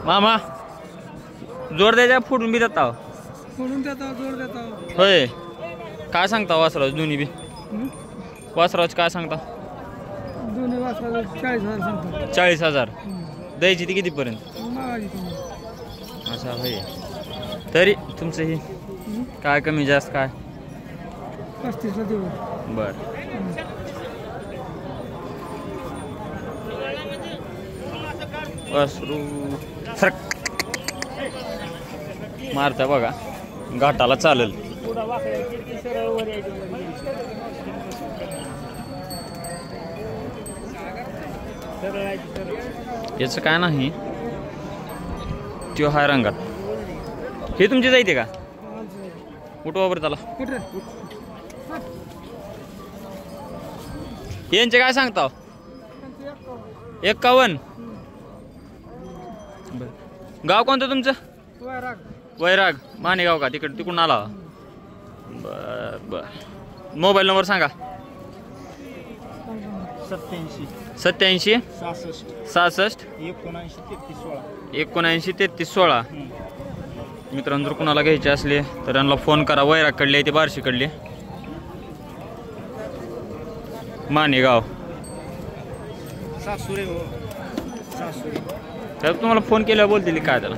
मामा जोर द्यायचा फुटून बी देता फोडून देता जोर देता होय काय सांगता वासराज दोन्ही बी वासराज काय सांगता दोन्ही वाजता 40,000 सांगतो 40,000 द्यायची ती कितीपर्यंत मागायची तुम्ही असं होय तरी तुमचं ही काय कमी जास्त काय 35ला देऊ बर वासरू सरक मारता बघा घाटाला चालेल याचं काय नाही त्यो हाय रंगात हे तुमचे जायते का कुठं वापर त्याला यांचे काय सांगता 51 गाव कोणतं तुमचं वैराग मानेगाव का तिकडून आला बर बर मोबाईल नंबर सांगा 87 66 79 मित्रांनो जर कुणाला घ्यायचे असले तर यांना फोन करा वैरागकडले ते बार्शीकडले मानेगाव सासूरे साहेब तुम्हाला फोन केल्यावर बोलतील काय त्याला